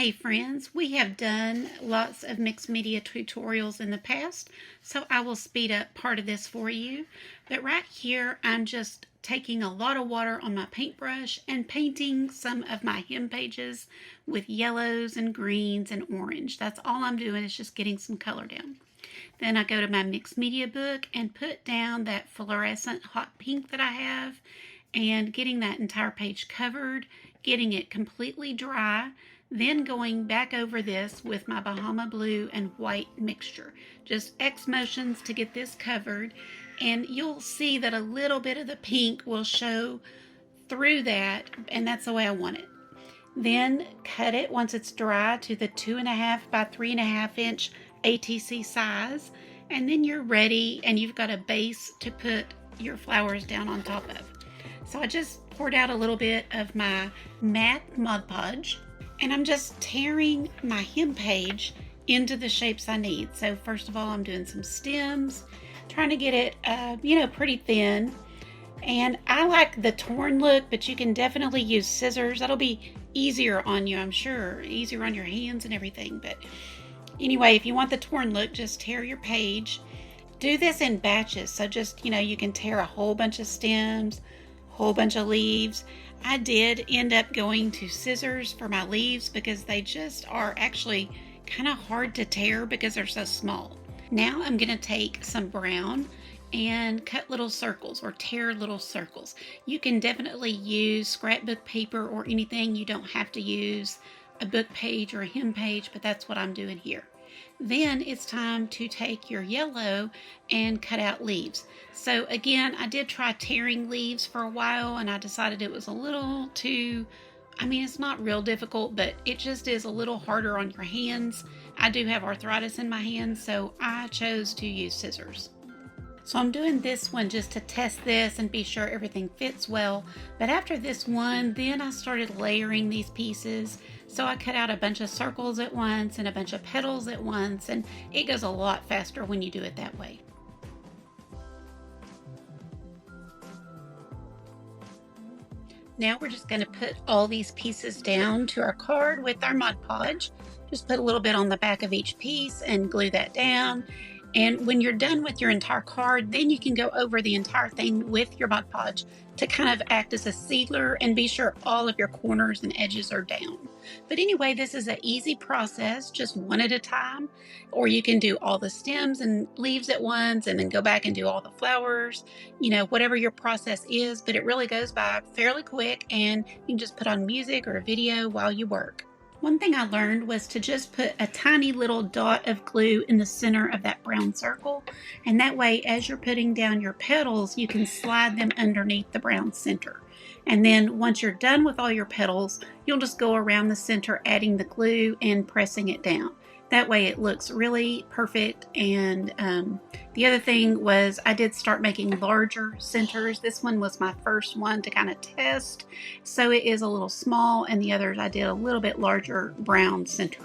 Hey friends, we have done lots of mixed media tutorials in the past, so I will speed up part of this for you. But right here, I'm just taking a lot of water on my paintbrush and painting some of my hem pages with yellows and greens and orange. That's all I'm doing, is just getting some color down. Then I go to my mixed media book and put down that fluorescent hot pink that I have and getting that entire page covered, getting it completely dry, then going back over this with my Bahama blue and white mixture. Just X motions to get this covered, and you'll see that a little bit of the pink will show through that, and that's the way I want it. Then cut it once it's dry to the 2.5 by 3.5 inch ATC size, and then you're ready and you've got a base to put your flowers down on top of. So I just poured out a little bit of my matte Mod Podge, and I'm just tearing my hem page into the shapes I need. So first of all, I'm doing some stems, trying to get it, pretty thin. And I like the torn look, but you can definitely use scissors. That'll be easier on you, I'm sure. Easier on your hands and everything. But anyway, if you want the torn look, just tear your page. Do this in batches. So just, you can tear a whole bunch of stems, whole bunch of leaves. I did end up going to scissors for my leaves because they just are actually kind of hard to tear because they're so small. Now I'm going to take some brown and cut little circles or tear little circles. You can definitely use scrapbook paper or anything. You don't have to use a book page or a hem page, but that's what I'm doing here. Then it's time to take your yellow and cut out leaves. So again, I did try tearing leaves for a while and I decided it was a little too, it's not real difficult, but it just is a little harder on your hands. I do have arthritis in my hands, so I chose to use scissors. So I'm doing this one just to test this and be sure everything fits well. But after this one, then I started layering these pieces. So I cut out a bunch of circles at once and a bunch of petals at once, and it goes a lot faster when you do it that way. Now we're just going to put all these pieces down to our card with our Mod Podge. Just put a little bit on the back of each piece and glue that down. And when you're done with your entire card, then you can go over the entire thing with your Mod Podge to kind of act as a sealer and be sure all of your corners and edges are down. But anyway, this is an easy process, just one at a time. Or you can do all the stems and leaves at once and then go back and do all the flowers, whatever your process is. But it really goes by fairly quick, and you can just put on music or a video while you work. One thing I learned was to just put a tiny little dot of glue in the center of that brown circle. And that way, as you're putting down your petals, you can slide them underneath the brown center. And then once you're done with all your petals, you'll just go around the center adding the glue and pressing it down. That way it looks really perfect. And the other thing was I did start making larger centers. This one was my first one to kind of test. So it is a little small, and the others I did a little bit larger brown center.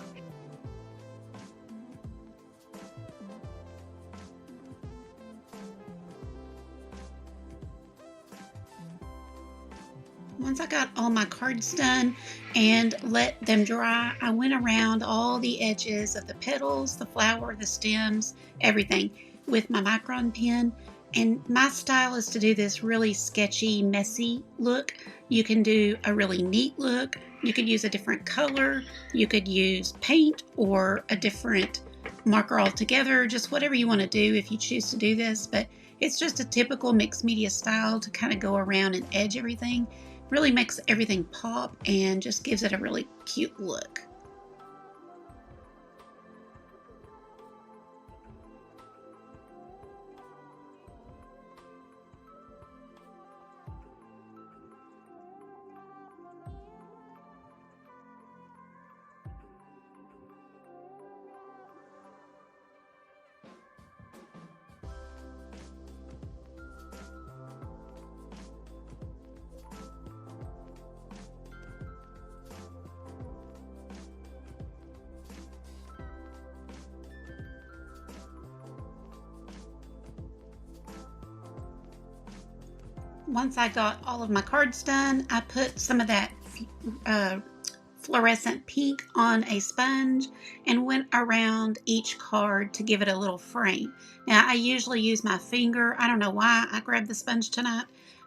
Once I got all my cards done and let them dry, I went around all the edges of the petals, the flower, the stems, everything with my micron pen. And my style is to do this really sketchy, messy look. You can do a really neat look. You could use a different color. You could use paint or a different marker altogether, just whatever you want to do if you choose to do this. But it's just a typical mixed media style to kind of go around and edge everything. Really makes everything pop and just gives it a really cute look. Once I got all of my cards done, I put some of that fluorescent pink on a sponge and went around each card to give it a little frame. Now, I usually use my finger. I don't know why I grabbed the sponge tonight,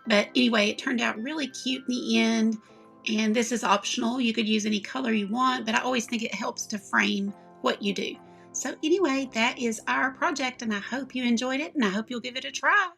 but anyway, it turned out really cute in the end. And this is optional. You could use any color you want, but I always think it helps to frame what you do. So anyway, that is our project, and I hope you enjoyed it, and I hope you'll give it a try.